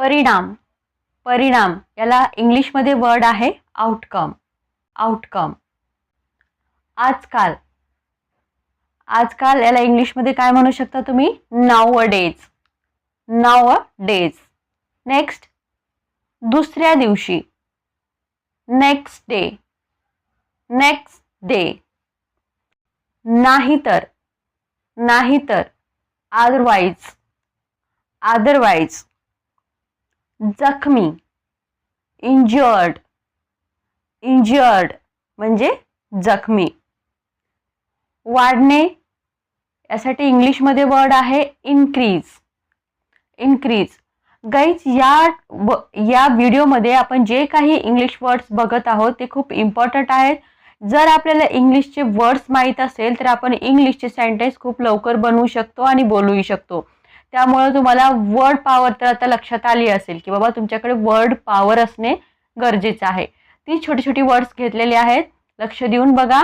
परिणाम, परिणाम याला इंग्लिशमध्ये वर्ड आहे आउटकम, आउटकम. आजकाल, आजकाल याला इंग्लिशमध्ये काय म्हणू शकता तुम्ही? Nowadays, nowadays. नेक्स्ट, दुसऱ्या दिवशी, नेक्स्ट डे, नेक्स्ट डे. नाहीतर, नाहीतर, अदरवाइज, अदरवाइज. जखमी, इंजर्ड, इंजर्ड म्हणजे जखमी. वाढणे यासाठी इंग्लिशमध्ये वर्ड आहे इन्क्रीज, इन्क्रीज. गाईज या व्हिडिओमध्ये आपण जे काही इंग्लिश वर्ड्स बघत आहोत ते खूप इम्पॉर्टंट आहेत. जर आपल्याला इंग्लिशचे वर्ड्स माहीत असेल तर आपण इंग्लिशचे सेंटेन्स खूप लवकर बनवू शकतो आणि बोलूही शकतो. त्यामुळे तुम्हाला वर्ड पॉवर तर आता लक्षात आली असेल की बाबा तुमच्याकडे वर्ड पॉवर असणे गरजेचं आहे. ती छोटी छोटी वर्ड्स घेतलेली आहेत, लक्ष देऊन बघा.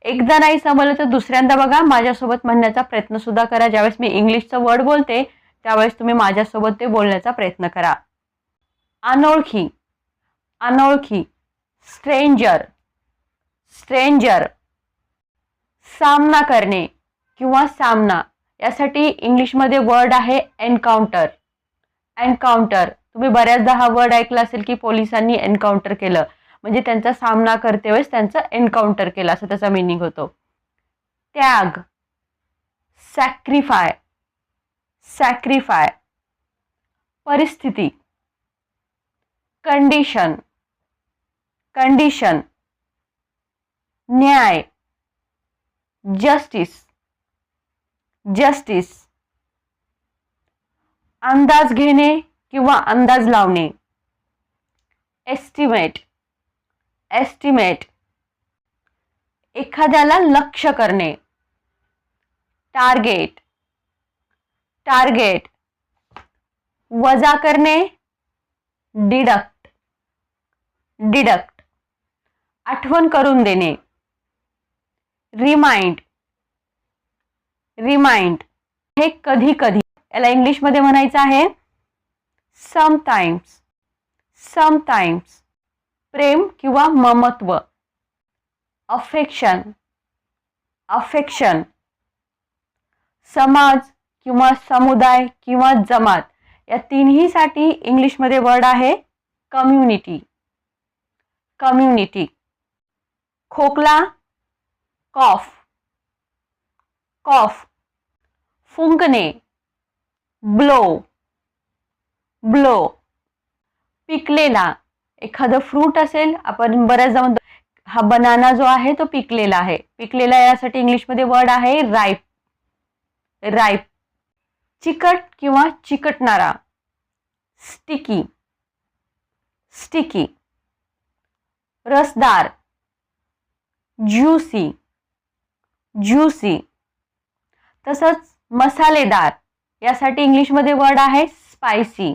एकदा नाही समजलं तर दुसऱ्यांदा बघा. माझ्यासोबत म्हणण्याचा प्रयत्न सुद्धा करा. ज्यावेळेस मी इंग्लिशचं वर्ड बोलते त्यावेळेस तुम्ही माझ्यासोबत ते बोलण्याचा प्रयत्न करा. अनोळखी, अनोळखी. Stranger, stranger. सामना करणे किंवा सामना यासाठी इंग्लिशमध्ये वर्ड आहे एन्काउंटर, एन्काउंटर. तुम्ही बऱ्याचदा हा वर्ड ऐकला असेल की पोलिसांनी एन्काउंटर केलं, म्हणजे त्यांचा सामना करते वेळेस त्यांचं एन्काउंटर केलं असं त्याचा मीनिंग होतो. त्याग, सॅक्रिफाय, सॅक्रिफाय. परिस्थिती, कंडिशन, कंडिशन. न्याय, जस्टिस, जस्टिस. अंदाज घेणे किंवा अंदाज लावणे, एस्टिमेट, एस्टिमेट. एखाद्याला लक्ष्य करणे, टार्गेट, टार्गेट. वजा करणे, डिडक्ट, डिडक्ट. आठवण करून देणे, रिमाइंड, रिमाइंड. हे कधी कधी याला इंग्लिशमध्ये म्हणायचं आहे समटाइम्स, समटाइम्स. प्रेम किंवा ममत्व, अफेक्शन, अफेक्शन. समाज किंवा समुदाय किंवा जमात या तिन्हीसाठी इंग्लिशमध्ये वर्ड आहे कम्युनिटी, कम्युनिटी. खोकला, कॉफ, कॉफ. फुंकणे, ब्लो, ब्लो. पिकलेला, एखादं फ्रूट असेल, आपण बऱ्याचदा म्हणतो हा बनाना जो आहे तो पिकलेला आहे. पिकलेला यासाठी इंग्लिशमध्ये वर्ड आहे राईप, राईप. चिकट किंवा चिकटणारा, स्टिकी, स्टिकी. रसदार, ज्यूसी, ज्यूसी. तसंच मसालेदार यासाठी इंग्लिशमध्ये वर्ड आहे स्पायसी,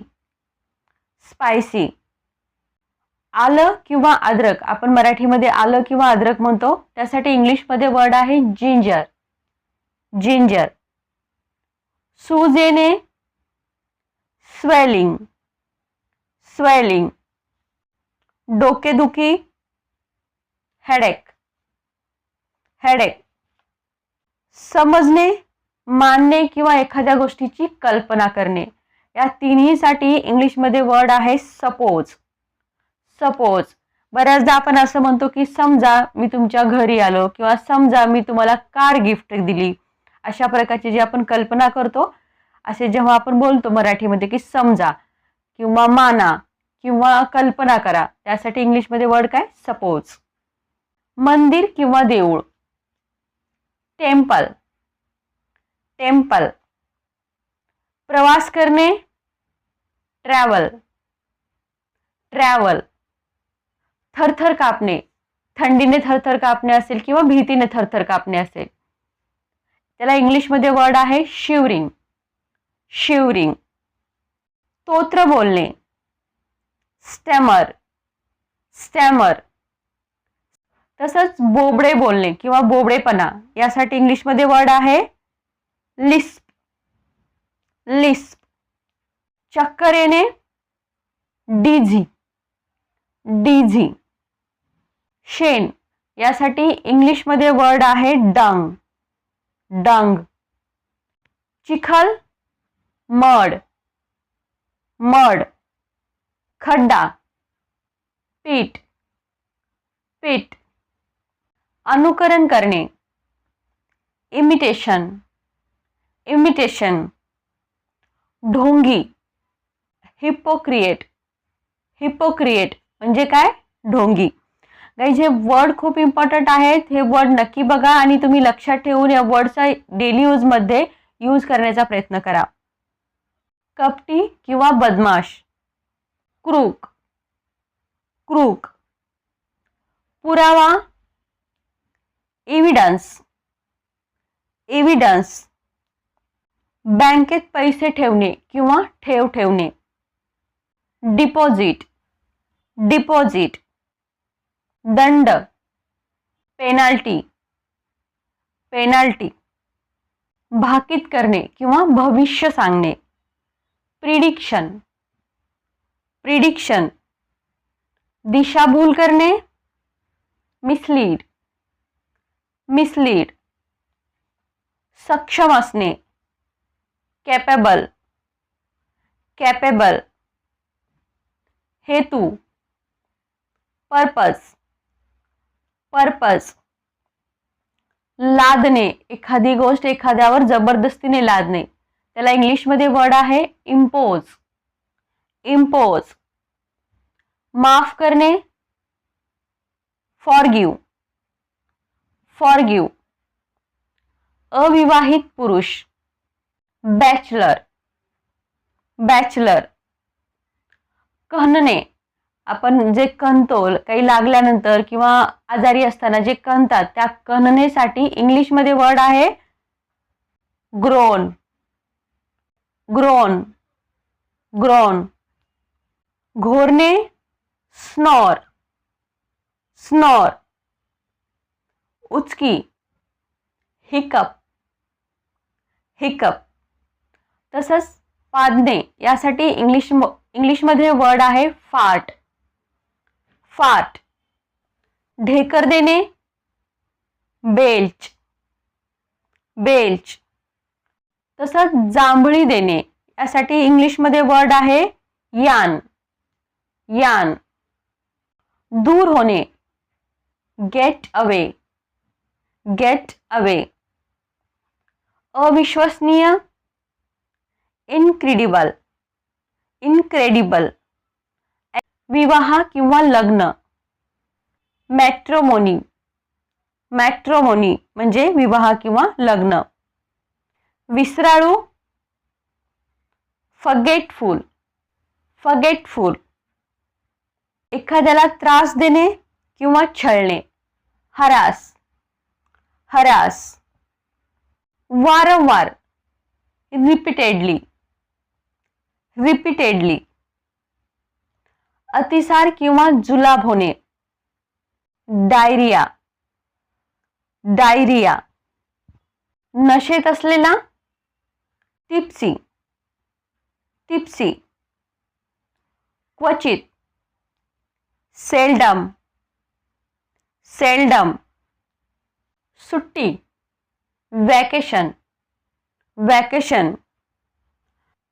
स्पायसी. आलं किंवा अद्रक, आपण मराठीमध्ये आलं किंवा अद्रक म्हणतो, त्यासाठी इंग्लिशमध्ये वर्ड आहे जिंजर, जिंजर. सूज येणे, स्वेलिंग, स्वेलिंग. डोकेदुखी, हेडेक, हेडेक. समजणे, मानणे किंवा एखाद्या गोष्टीची कल्पना करणे या तिन्हीसाठी इंग्लिशमध्ये वर्ड आहे सपोज, सपोज. बऱ्याचदा आपण असं म्हणतो की समजा मी तुमच्या घरी आलो किंवा समजा मी तुम्हाला कार गिफ्ट दिली. अशा प्रकारची जी आपण कल्पना करतो, असे जेव्हा आपण बोलतो मराठीमध्ये की समजा किंवा माना किंवा कल्पना करा, त्यासाठी इंग्लिशमध्ये वर्ड काय? सपोज. मंदिर किंवा देऊळ, टेम्पल, टेम्पल. प्रवास करणे, ट्रॅव्हल, ट्रॅव्हल. थरथर कापणे, थंडीने थरथर कापणे असेल किंवा भीतीने थरथर कापणे असेल, त्याला इंग्लिशमध्ये वर्ड आहे शिवरिंग, शिवरिंग. स्तोत्र बोलणे, स्टॅमर, स्टॅमर. तसंच बोबडे बोलणे किंवा बोबडेपणा यासाठी इंग्लिशमध्ये वर्ड आहे लिस्प, लिस्प. चक्कर येणे, डिझी, डिझी. शेण यासाठी इंग्लिशमध्ये वर्ड आहे डंग, डंग. चिखल, मड, मड. खड्डा, पीट, पीट. अनुकरण करणे, इमिटेशन, इमिटेशन. ढोंगी, हिपोक्रिएट, हिपोक्रिएट म्हणजे काय? ढोंगी. गाईज हे वर्ड खूप इम्पॉर्टंट आहेत. हे वर्ड नक्की बघा आणि तुम्ही लक्षात ठेवून या वर्डचा डेली यूजमध्ये यूज करण्याचा प्रयत्न करा. कपटी किंवा बदमाश, क्रूक, क्रूक. पुरावा, एव्हिडन्स, एव्हिडन्स. बँकेत पैसे ठेवणे किंवा ठेव ठेवणे. Deposit, deposit. दंड, पेनाल्टी, पेनाल्टी. भाकीत करणे किंवा भविष्य सांगणे. Prediction, prediction. दिशाभूल करणे, मिसलीड, मिसलीड. सक्षम असणे, कॅपेबल, कॅपेबल. हेतू, पर्पज, पर्पज. लादणे, एखादी गोष्ट एखाद्यावर जबरदस्तीने लादणे, त्याला इंग्लिशमध्ये वर्ड आहे इम्पोज, इम्पोज. माफ करणे, फॉरगिव्ह, फॉरगिव्ह. अविवाहित पुरुष, बॅचलर, बॅचलर. कहणणे, आपण जे कणतो काही लागल्यानंतर किंवा आजारी असताना जे कणतात त्या कणणेसाठी इंग्लिशमध्ये वर्ड आहे ग्रोन, ग्रोन, ग्रोन. घोरणे, स्नॉर, स्नॉर. उचकी, हिकअप, हिकअप. तसंच पादणे यासाठी इंग्लिशमध्ये वर्ड आहे फार्ट, फार्ट. ढेकर देणे, बेल्च, बेल्च. तसंच जांभळी देणे यासाठी इंग्लिशमध्ये वर्ड आहे यान, यान. दूर होणे, गेट अवे, गेट अवे. अविश्वसनीय, इनक्रेडिबल, इनक्रेडिबल. विवाह किंवा लग्न, मॅट्रोमोनी, मॅट्रोमोनी म्हणजे विवाह किंवा लग्न. विसराळू, फगेटफुल, फगेटफुल. एखाद्याला त्रास देणे किंवा छळणे, हरास, हरास. वारंवार, रिपीटेडली, रिपीटेडली. अतिसार किंवा जुलाब होणे, डायरिया, डायरिया. नशेत असलेला, टिप्सी, टिप्सी. क्वचित, सेल्डम, सेल्डम. सुट्टी, वॅकेशन, वॅकेशन.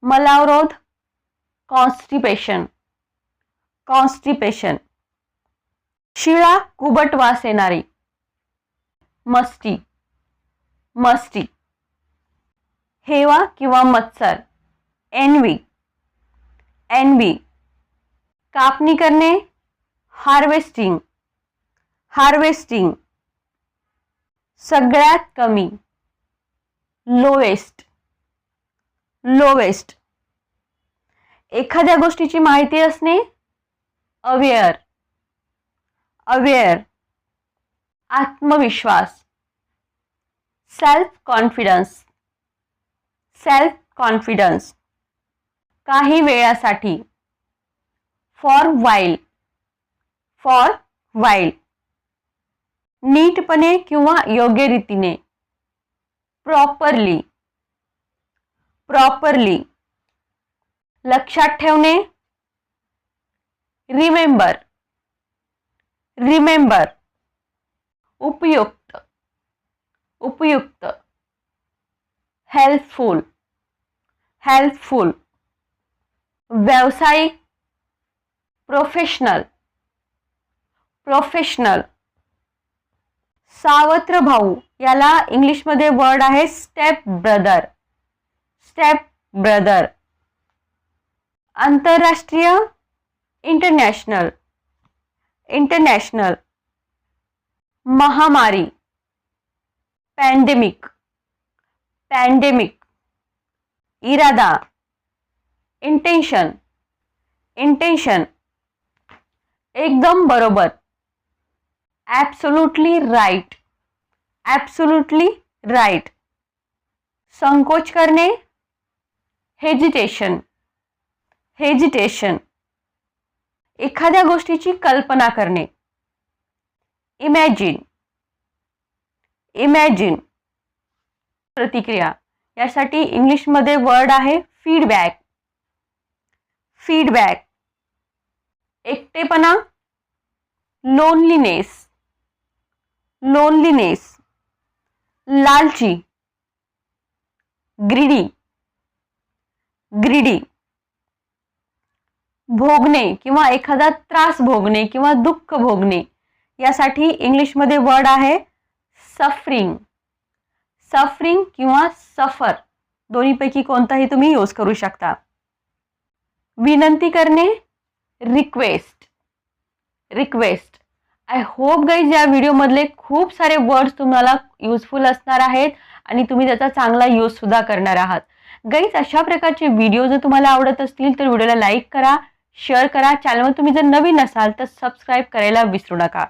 मलावरोध, कॉन्स्टिपेशन, कॉन्स्टिपेशन. शिळा कुबट वास येणारी, मस्टी, मस्टी. हेवा किंवा मत्सर, एनवी, एनवी. कापणी करणे, हार्वेस्टिंग, हार्वेस्टिंग. सगळ्यात कमी, लोवेस्ट, लोवेस्ट. एखाद्या गोष्टीची माहिती असणे, अवेअर, अवेअर. आत्मविश्वास, सेल्फ कॉन्फिडन्स, सेल्फ कॉन्फिडन्स. काही वेळासाठी, फॉर व्हाईल, फॉर व्हाईल. नीटपणे किंवा योग्य रीतीने, प्रॉपरली, प्रॉपरली. लक्षात ठेवणे, रिमेंबर, रिमेंबर. उपयुक्त, उपयुक्त. Helpful, helpful. व्यावसायिक, प्रोफेशनल, प्रोफेशनल. सावत्र भाऊ, याला इंग्लिशमध्ये वर्ड आहे स्टेप ब्रदर, स्टेप ब्रदर. आंतरराष्ट्रीय, इंटरनॅशनल, इंटरनॅशनल. महामारी, पॅन्डेमिक, पॅन्डेमिक. इरादा, इंटेन्शन, इंटेन्शन. एकदम बरोबर, ॲब्सोल्युटली राईट, ॲब्सोल्युटली राईट. संकोच करणे, हेजिटेशन, हेजिटेशन. एखाद्या गोष्टीची कल्पना करणे, इमॅजिन, इमॅजिन. प्रतिक्रिया, यासाठी इंग्लिशमध्ये वर्ड आहे फीडबॅक, फीडबॅक. एकटेपणा, लोनलीनेस, लोनलीनेस. लालची, ग्रीडी, ग्रीडी. भोगणे किंवा एखादा त्रास भोगणे किंवा दुःख भोगणे, यासाठी इंग्लिशमध्ये वर्ड आहे सफरिंग, सफरिंग किंवा सफर. दोन्हीपैकी कोणताही तुम्ही यूज करू शकता. विनंती करणे, request, request. I hope guys या व्हिडिओमधले खूप सारे वर्ड्स तुम्हाला युजफुल असणार आहेत आणि तुम्ही त्याचा चांगला यूज सुद्धा करणार आहात. गाईज अशा प्रकारचे व्हिडिओ जर तुम्हाला आवडत असतील तर व्हिडिओला लाईक करा, शेअर करा. चॅनलवर तुम्ही जर नवीन असाल तर सबस्क्राईब करायला विसरू नका.